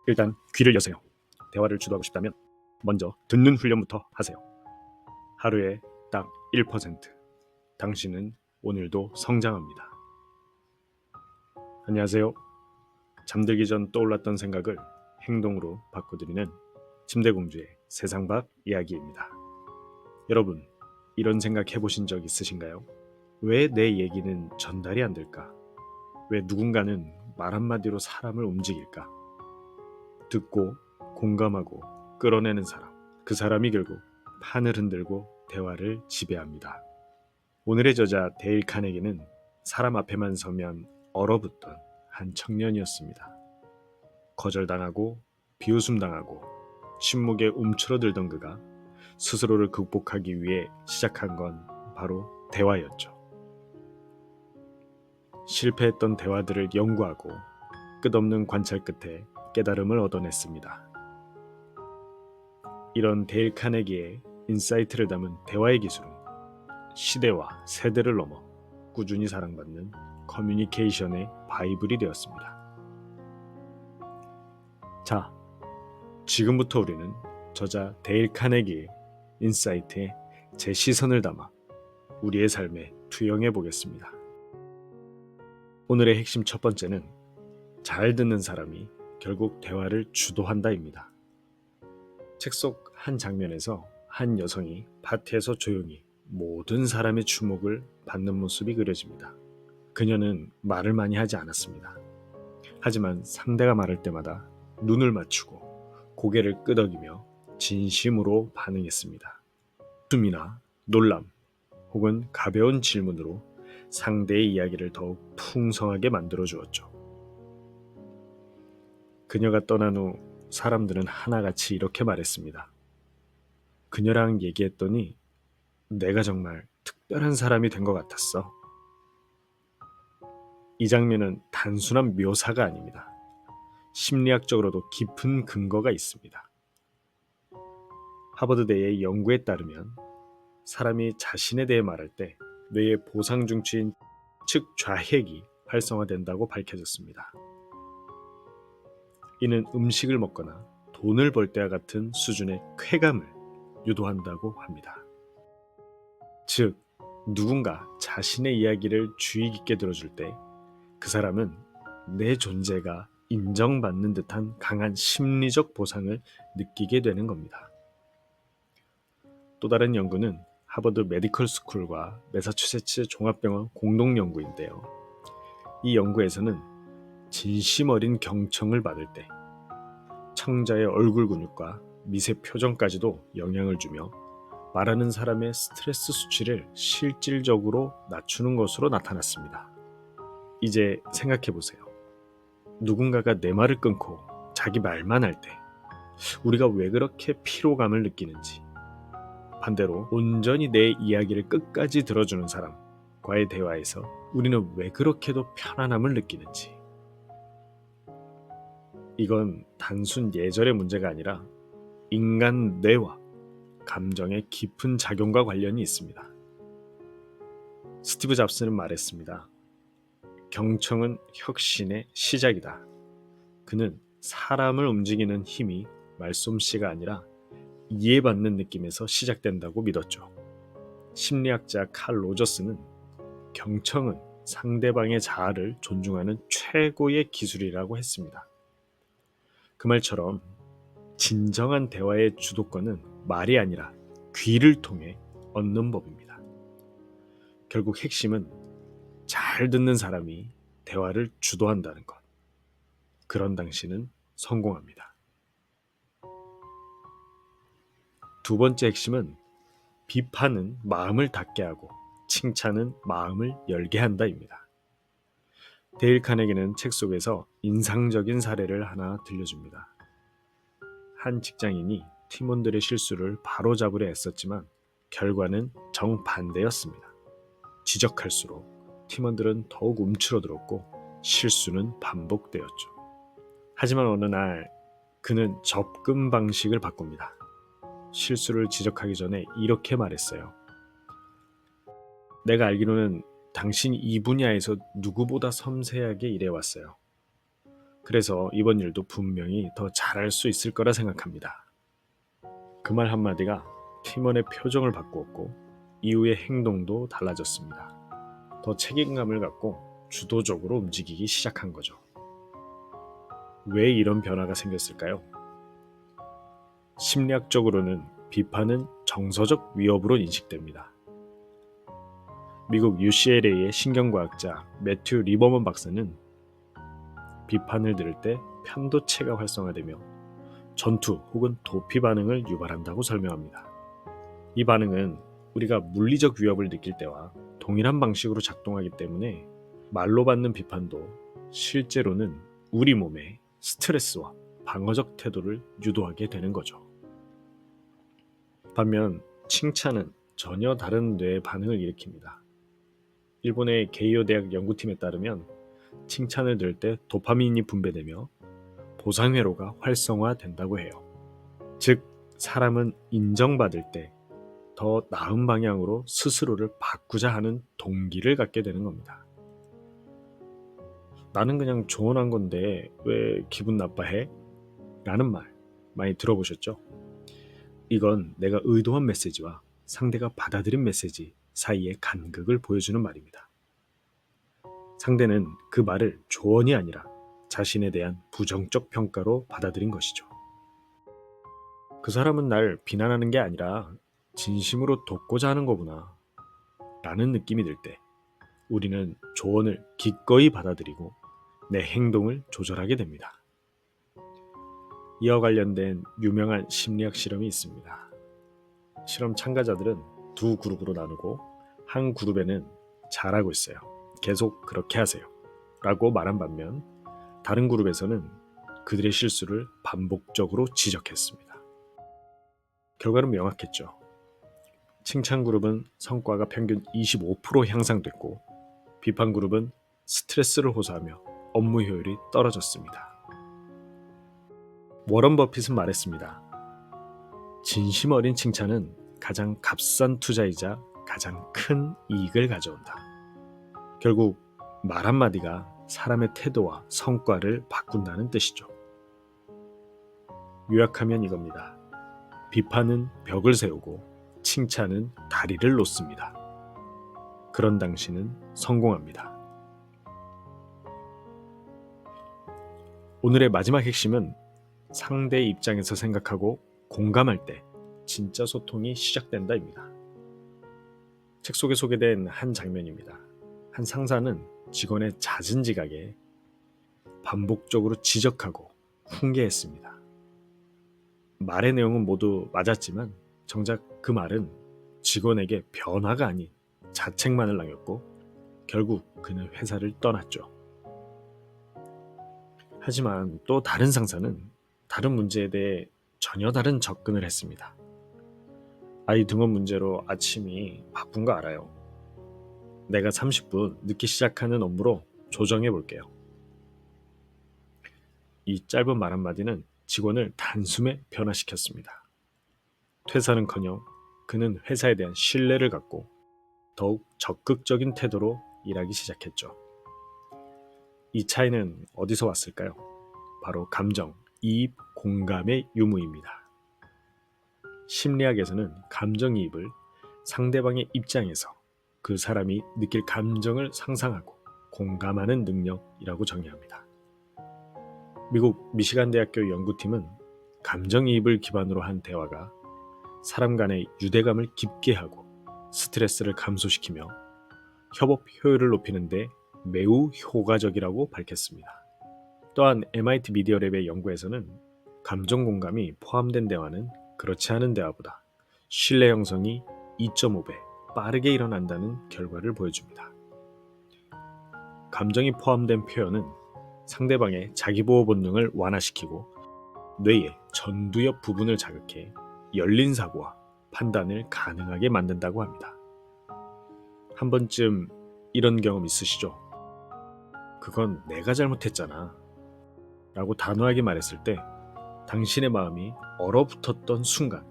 일단 귀를 여세요. 대화를 주도하고 싶다면 먼저 듣는 훈련부터 하세요. 하루에 딱 1%. 당신은 오늘도 성장합니다. 안녕하세요. 잠들기 전 떠올랐던 생각을 행동으로 바꿔드리는 침대공주의 세상 밖 이야기입니다. 여러분, 이런 생각 해보신 적 있으신가요? 왜 내 얘기는 전달이 안 될까? 왜 누군가는 말 한마디로 사람을 움직일까? 듣고 공감하고 끌어내는 사람, 그 사람이 결국 판을 흔들고 대화를 지배합니다. 오늘의 저자 데일 카네기는 사람 앞에만 서면 얼어붙던 한 청년이었습니다. 거절당하고 비웃음당하고 침묵에 움츠러들던 그가 스스로를 극복하기 위해 시작한 건 바로 대화였죠. 실패했던 대화들을 연구하고 끝없는 관찰 끝에 깨달음을 얻어냈습니다. 이런 데일 카네기의 인사이트를 담은 대화의 기술은 시대와 세대를 넘어 꾸준히 사랑받는 커뮤니케이션의 바이블이 되었습니다. 자, 지금부터 우리는 저자 데일 카네기의 인사이트에 제 시선을 담아 우리의 삶에 투영해 보겠습니다. 오늘의 핵심 첫 번째는 잘 듣는 사람이 결국 대화를 주도한다입니다. 책 속 한 장면에서 한 여성이 파티에서 조용히 모든 사람의 주목을 받는 모습이 그려집니다. 그녀는 말을 많이 하지 않았습니다. 하지만 상대가 말할 때마다 눈을 맞추고 고개를 끄덕이며 진심으로 반응했습니다. 웃음이나 놀람 혹은 가벼운 질문으로 상대의 이야기를 더욱 풍성하게 만들어 주었죠. 그녀가 떠난 후 사람들은 하나같이 이렇게 말했습니다. 그녀랑 얘기했더니 내가 정말 특별한 사람이 된 것 같았어. 이 장면은 단순한 묘사가 아닙니다. 심리학적으로도 깊은 근거가 있습니다. 하버드대의 연구에 따르면 사람이 자신에 대해 말할 때 뇌의 보상중추인 측좌핵이 활성화된다고 밝혀졌습니다. 이는 음식을 먹거나 돈을 벌 때와 같은 수준의 쾌감을 유도한다고 합니다. 즉, 누군가 자신의 이야기를 주의 깊게 들어줄 때 그 사람은 내 존재가 인정받는 듯한 강한 심리적 보상을 느끼게 되는 겁니다. 또 다른 연구는 하버드 메디컬 스쿨과 매사추세츠 종합병원 공동 연구인데요. 이 연구에서는 진심 어린 경청을 받을 때 청자의 얼굴 근육과 미세 표정까지도 영향을 주며 말하는 사람의 스트레스 수치를 실질적으로 낮추는 것으로 나타났습니다. 이제 생각해 보세요. 누군가가 내 말을 끊고 자기 말만 할 때 우리가 왜 그렇게 피로감을 느끼는지, 반대로 온전히 내 이야기를 끝까지 들어주는 사람과의 대화에서 우리는 왜 그렇게도 편안함을 느끼는지, 이건 단순 예절의 문제가 아니라 인간 뇌와 감정의 깊은 작용과 관련이 있습니다. 스티브 잡스는 말했습니다. 경청은 혁신의 시작이다. 그는 사람을 움직이는 힘이 말솜씨가 아니라 이해받는 느낌에서 시작된다고 믿었죠. 심리학자 칼 로저스는 경청은 상대방의 자아를 존중하는 최고의 기술이라고 했습니다. 그 말처럼 진정한 대화의 주도권은 말이 아니라 귀를 통해 얻는 법입니다. 결국 핵심은 잘 듣는 사람이 대화를 주도한다는 것. 그런 당신은 성공합니다. 두 번째 핵심은 비판은 마음을 닫게 하고 칭찬은 마음을 열게 한다입니다. 데일 카네기는 책 속에서 인상적인 사례를 하나 들려줍니다. 한 직장인이 팀원들의 실수를 바로잡으려 애썼지만 결과는 정반대였습니다. 지적할수록 팀원들은 더욱 움츠러들었고 실수는 반복되었죠. 하지만 어느 날 그는 접근 방식을 바꿉니다. 실수를 지적하기 전에 이렇게 말했어요. 내가 알기로는 당신이 이 분야에서 누구보다 섬세하게 일해왔어요. 그래서 이번 일도 분명히 더 잘할 수 있을 거라 생각합니다. 그 말 한마디가 팀원의 표정을 바꾸었고 이후의 행동도 달라졌습니다. 더 책임감을 갖고 주도적으로 움직이기 시작한 거죠. 왜 이런 변화가 생겼을까요? 심리학적으로는 비판은 정서적 위협으로 인식됩니다. 미국 UCLA의 신경과학자 매튜 리버먼 박사는 비판을 들을 때 편도체가 활성화되며 전투 혹은 도피 반응을 유발한다고 설명합니다. 이 반응은 우리가 물리적 위협을 느낄 때와 동일한 방식으로 작동하기 때문에 말로 받는 비판도 실제로는 우리 몸에 스트레스와 방어적 태도를 유도하게 되는 거죠. 반면 칭찬은 전혀 다른 뇌의 반응을 일으킵니다. 일본의 게이오 대학 연구팀에 따르면 칭찬을 들을 때 도파민이 분비되며 보상회로가 활성화된다고 해요. 즉, 사람은 인정받을 때 더 나은 방향으로 스스로를 바꾸자 하는 동기를 갖게 되는 겁니다. 나는 그냥 조언한 건데 왜 기분 나빠해? 라는 말 많이 들어보셨죠? 이건 내가 의도한 메시지와 상대가 받아들인 메시지 사이의 간극을 보여주는 말입니다. 상대는 그 말을 조언이 아니라 자신에 대한 부정적 평가로 받아들인 것이죠. 그 사람은 날 비난하는 게 아니라 진심으로 돕고자 하는 거구나 라는 느낌이 들 때 우리는 조언을 기꺼이 받아들이고 내 행동을 조절하게 됩니다. 이와 관련된 유명한 심리학 실험이 있습니다. 실험 참가자들은 두 그룹으로 나누고 한 그룹에는 잘하고 있어요. 계속 그렇게 하세요. 라고 말한 반면 다른 그룹에서는 그들의 실수를 반복적으로 지적했습니다. 결과는 명확했죠. 칭찬 그룹은 성과가 평균 25% 향상됐고 비판 그룹은 스트레스를 호소하며 업무 효율이 떨어졌습니다. 워런 버핏은 말했습니다. 진심 어린 칭찬은 가장 값싼 투자이자 가장 큰 이익을 가져온다. 결국 말 한마디가 사람의 태도와 성과를 바꾼다는 뜻이죠. 요약하면 이겁니다. 비판은 벽을 세우고 칭찬은 다리를 놓습니다. 그런 당신은 성공합니다. 오늘의 마지막 핵심은 상대의 입장에서 생각하고 공감할 때 진짜 소통이 시작된다입니다. 책 속에 소개된 한 장면입니다. 한 상사는 직원의 잦은 지각에 반복적으로 지적하고 훈계했습니다. 말의 내용은 모두 맞았지만 정작 그 말은 직원에게 변화가 아닌 자책만을 남겼고 결국 그는 회사를 떠났죠. 하지만 또 다른 상사는 다른 문제에 대해 전혀 다른 접근을 했습니다. 아이 등원 문제로 아침이 바쁜 거 알아요. 내가 30분 늦게 시작하는 업무로 조정해 볼게요. 이 짧은 말 한마디는 직원을 단숨에 변화시켰습니다. 퇴사는커녕 그는 회사에 대한 신뢰를 갖고 더욱 적극적인 태도로 일하기 시작했죠. 이 차이는 어디서 왔을까요? 바로 감정, 이입, 공감의 유무입니다. 심리학에서는 감정이입을 상대방의 입장에서 그 사람이 느낄 감정을 상상하고 공감하는 능력이라고 정의합니다. 미국 미시간 대학교 연구팀은 감정이입을 기반으로 한 대화가 사람 간의 유대감을 깊게 하고 스트레스를 감소시키며 협업 효율을 높이는 데 매우 효과적이라고 밝혔습니다. 또한 MIT 미디어랩의 연구에서는 감정 공감이 포함된 대화는 그렇지 않은 대화보다 신뢰 형성이 2.5배 빠르게 일어난다는 결과를 보여줍니다. 감정이 포함된 표현은 상대방의 자기보호 본능을 완화시키고 뇌의 전두엽 부분을 자극해 열린 사고와 판단을 가능하게 만든다고 합니다. 한 번쯤 이런 경험 있으시죠? 그건 내가 잘못했잖아 라고 단호하게 말했을 때 당신의 마음이 얼어붙었던 순간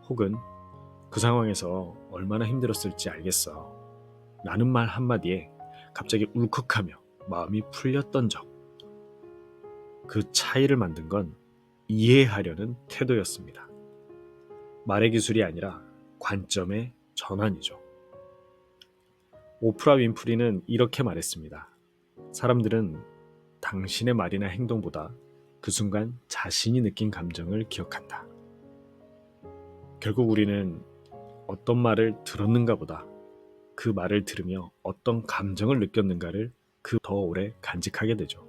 혹은 그 상황에서 얼마나 힘들었을지 알겠어 라는 말 한마디에 갑자기 울컥하며 마음이 풀렸던 적, 그 차이를 만든 건 이해하려는 태도였습니다. 말의 기술이 아니라 관점의 전환이죠. 오프라 윈프리는 이렇게 말했습니다. 사람들은 당신의 말이나 행동보다 그 순간 자신이 느낀 감정을 기억한다. 결국 우리는 어떤 말을 들었는가 보다 그 말을 들으며 어떤 감정을 느꼈는가를 그 더 오래 간직하게 되죠.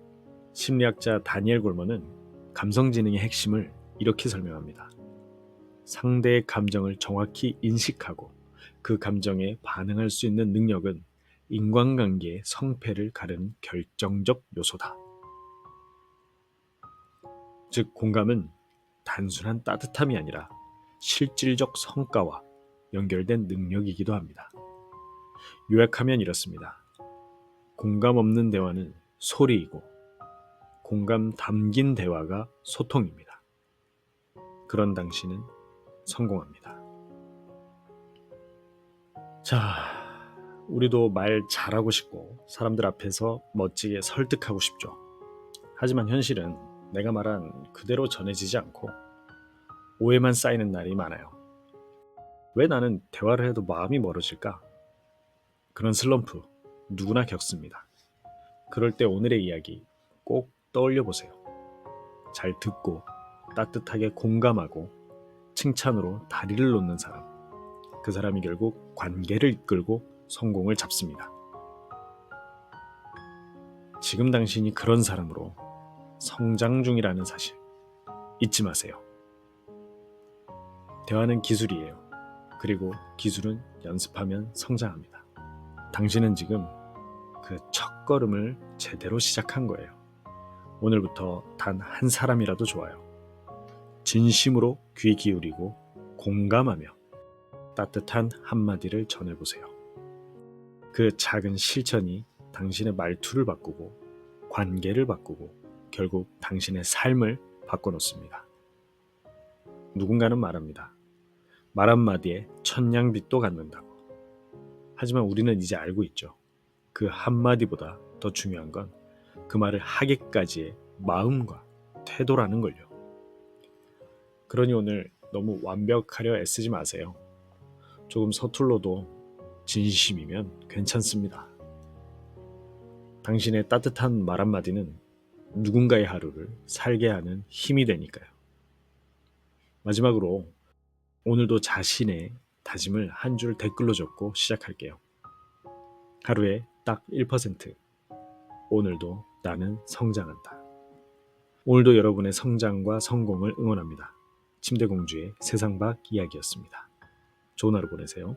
심리학자 다니엘 골먼은 감성지능의 핵심을 이렇게 설명합니다. 상대의 감정을 정확히 인식하고 그 감정에 반응할 수 있는 능력은 인간관계의 성패를 가르는 결정적 요소다. 즉, 공감은 단순한 따뜻함이 아니라 실질적 성과와 연결된 능력이기도 합니다. 요약하면 이렇습니다. 공감 없는 대화는 소리이고 공감 담긴 대화가 소통입니다. 그런 당신은 성공합니다. 자, 우리도 말 잘하고 싶고 사람들 앞에서 멋지게 설득하고 싶죠. 하지만 현실은 내가 말한 그대로 전해지지 않고 오해만 쌓이는 날이 많아요. 왜 나는 대화를 해도 마음이 멀어질까? 그런 슬럼프 누구나 겪습니다. 그럴 때 오늘의 이야기 꼭 떠올려 보세요. 잘 듣고 따뜻하게 공감하고 칭찬으로 다리를 놓는 사람, 그 사람이 결국 관계를 이끌고 성공을 잡습니다. 지금 당신이 그런 사람으로 성장 중이라는 사실 잊지 마세요. 대화는 기술이에요. 그리고 기술은 연습하면 성장합니다. 당신은 지금 그 첫걸음을 제대로 시작한 거예요. 오늘부터 단 한 사람이라도 좋아요. 진심으로 귀 기울이고 공감하며 따뜻한 한마디를 전해보세요. 그 작은 실천이 당신의 말투를 바꾸고 관계를 바꾸고 결국 당신의 삶을 바꿔놓습니다. 누군가는 말합니다. 말 한마디에 천냥빚도 갚는다고. 하지만 우리는 이제 알고 있죠. 그 한마디보다 더 중요한 건 그 말을 하기까지의 마음과 태도라는 걸요. 그러니 오늘 너무 완벽하려 애쓰지 마세요. 조금 서툴러도 진심이면 괜찮습니다. 당신의 따뜻한 말 한마디는 누군가의 하루를 살게 하는 힘이 되니까요. 마지막으로 오늘도 자신의 다짐을 한 줄 댓글로 적고 시작할게요. 하루에 딱 1%. 오늘도 나는 성장한다. 오늘도 여러분의 성장과 성공을 응원합니다. 침대공주의 세상 밖 이야기였습니다. 좋은 하루 보내세요.